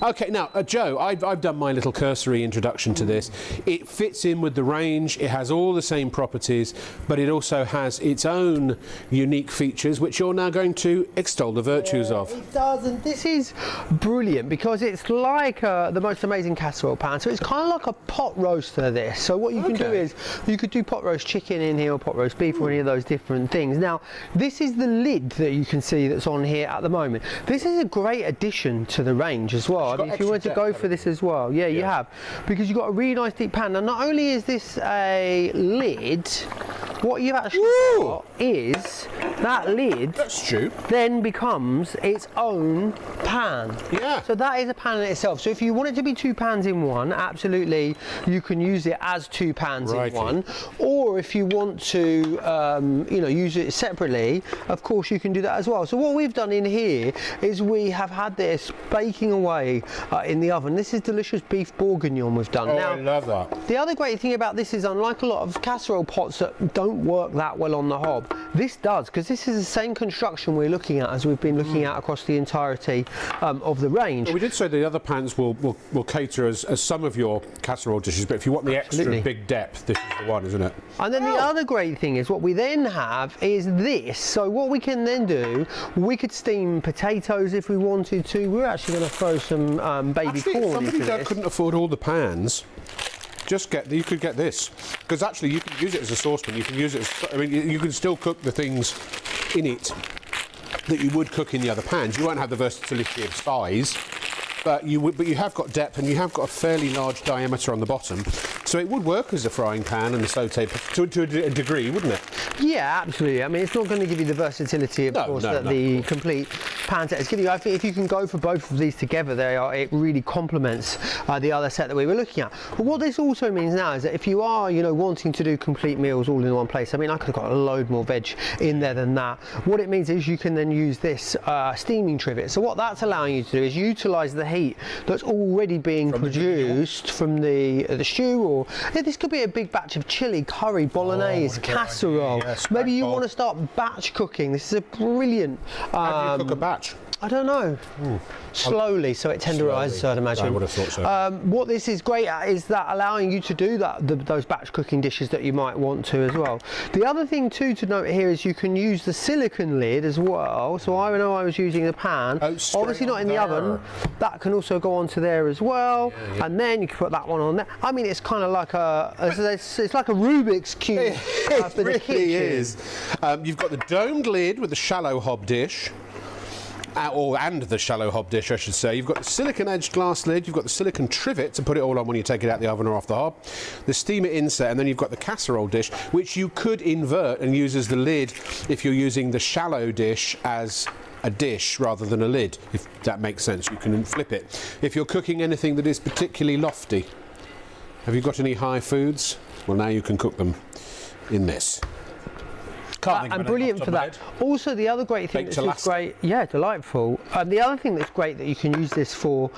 Okay, now, Joe, I've done my little cursory introduction to this. It fits in with the range, it has all the same properties, but it also has its own unique features, which you're now going to extol the virtues of. It does, and this is brilliant because it's like the most amazing casserole pan. So it's kind of like a pot roaster, this. So what you can do is, you could do pot roast chicken in here, or pot roast beef, or any of those different things. Now, this is the lid that you can see that's on here at the moment. This is a great addition to the range as well. I mean, if you wanted to go for this as well, yeah, you have, because you've got a really nice deep pan. Now, not only is this a lid, what you've actually got is that lid then becomes its own pan. Yeah. So that is a pan in itself. So if you want it to be two pans in one, absolutely, you can use it as two pans in one. Or if you want to, you know, use it separately, of course you can do that as well. So what we've done in here is we have had this baking away in the oven. This is delicious beef bourguignon we've done. Now, I love that. The other great thing about this is, unlike a lot of casserole pots that don't work that well on the hob, this does, because this is the same construction we're looking at as we've been looking at across the entirety of the range. Well, we did say the other pans will cater as some of your casserole dishes, but if you want the extra big depth, this is the one, isn't it? And then the other great thing is what we then have is this. So what we can then do, we could steam potatoes if we wanted to. We're actually going to throw some baby corn into this. Somebody couldn't afford all the pans. You could get this, because actually you can use it as a saucepan. You can use it as, I mean, you can still cook the things in it that you would cook in the other pans. You won't have the versatility of size, but you have got depth, and you have got a fairly large diameter on the bottom, so it would work as a frying pan and a saute to a degree, wouldn't it? Yeah, absolutely. I mean, it's not going to give you the versatility, of course, that the complete pan set is giving you. I think if you can go for both of these together, it really complements the other set that we were looking at. But what this also means now is that if you are, you know, wanting to do complete meals all in one place, I mean, I could have got a load more veg in there than that. What it means is you can then use this steaming trivet. So what that's allowing you to do is utilise the heat that's already being produced from the stew, or this could be a big batch of chili, curry, bolognese, casserole. Maybe you want to start batch cooking. This is a brilliant. How do you cook a batch? I don't know. Slowly, so it tenderises, I'd imagine. I would have thought so. What this is great at is that allowing you to do those batch cooking dishes that you might want to as well. The other thing too to note here is you can use the silicone lid as well. So I know I was using the pan, obviously not in the oven. That can also go onto there as well, and then you can put that one on there. I mean, it's kind of like it's like a Rubik's cube for the kitchen. It really is. You've got the domed lid with the shallow hob dish. And the shallow hob dish, I should say. You've got the silicone edged glass lid, you've got the silicone trivet to put it all on when you take it out the oven or off the hob, the steamer inset, and then you've got the casserole dish, which you could invert and use as the lid if you're using the shallow dish as a dish rather than a lid, if that makes sense. You can flip it. If you're cooking anything that is particularly lofty, have you got any high foods? Well, now you can cook them in this. And brilliant for that. Also, the other great thing that's great, yeah, delightful. The other thing that's great that you can use this for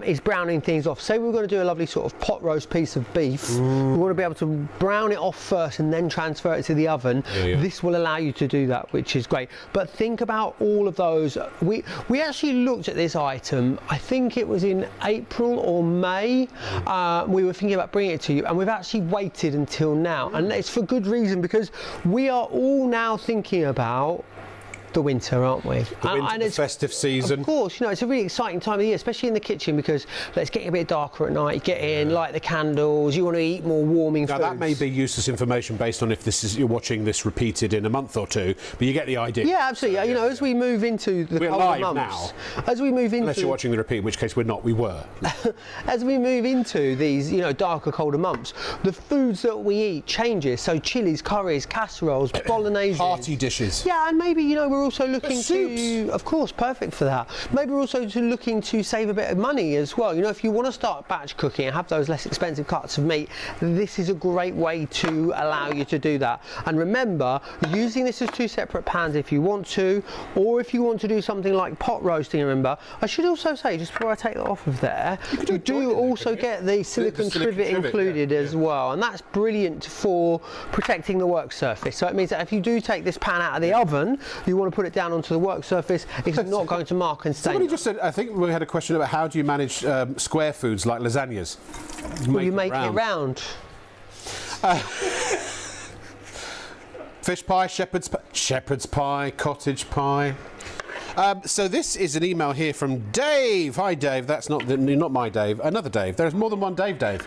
is browning things off. Say we're going to do a lovely sort of pot roast piece of beef. We want to be able to brown it off first and then transfer it to the oven. This will allow you to do that, which is great. But think about all of those. We actually looked at this item, I think it was in April or May. We were thinking about bringing it to you, and we've actually waited until now. And it's for good reason, because we are all now thinking about the winter, aren't we? The festive season. Of course, you know, it's a really exciting time of year, especially in the kitchen, because it's getting a bit darker at night. You get in, light the candles, you want to eat more warming foods. Now, that may be useless information based on if you're watching this repeated in a month or two, but you get the idea. Yeah, absolutely. So, you know, as we move into the colder months, as we move into, unless you're watching the repeat, in which case we're not, we were. As we move into these, you know, darker, colder months, the foods that we eat changes. So chilies, curries, casseroles, bolognese, hearty dishes. Yeah, and maybe, you know, we're also looking to, of course, perfect for that. Maybe we're also looking to save a bit of money as well. You know, if you want to start batch cooking and have those less expensive cuts of meat, this is a great way to allow you to do that. And remember, using this as two separate pans if you want to, or if you want to do something like pot roasting. Remember, I should also say, just before I take that off of there, you do also get the silicone trivet included as well, and that's brilliant for protecting the work surface. So it means that if you do take this pan out of the oven, you want to put it down onto the work surface. It's not going to mark and stain. Somebody just said, I think we had a question about how do you manage square foods like lasagnas? Well, you make it round. Fish pie, shepherd's pie, cottage pie. So this is an email here from Dave. Hi, Dave. That's not my Dave. Another Dave. There's more than one Dave.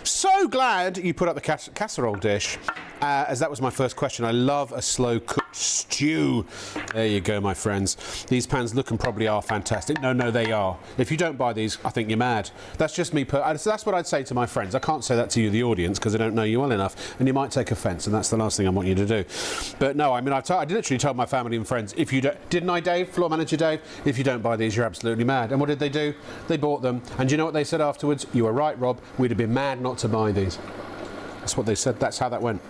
So glad you put up the casserole dish, as that was my first question. I love a slow-cooked stew. There you go, my friends. These pans look and probably are fantastic. No, they are. If you don't buy these, I think you're mad. That's just me. That's what I'd say to my friends. I can't say that to you, the audience, because I don't know you well enough, and you might take offence, and that's the last thing I want you to do. But no, I mean, I literally told my family and friends, if you don't, didn't I, Dave, floor manager Dave? If you don't buy these, you're absolutely mad. And what did they do? They bought them. And do you know what they said afterwards? You were right, Rob. We'd have been mad not to buy these. That's what they said. That's how that went.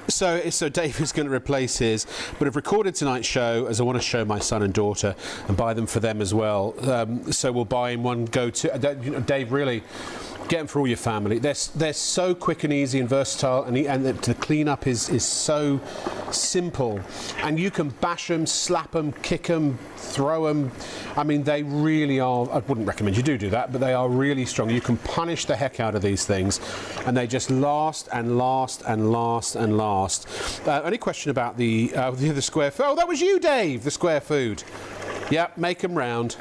So Dave is going to replace his, but I've recorded tonight's show as I want to show my son and daughter and buy them for them as well. So we'll buy in one go-to. Dave, really, get them for all your family. They're so quick and easy and versatile, and the clean-up is so simple. And you can bash them, slap them, kick them, throw them. I mean, they really are. I wouldn't recommend you do that, but they are really strong. You can punish the heck out of these things, and they just last and last and last and last. Any question about the square food? Oh, that was you, Dave. The square food. Yep, make them round.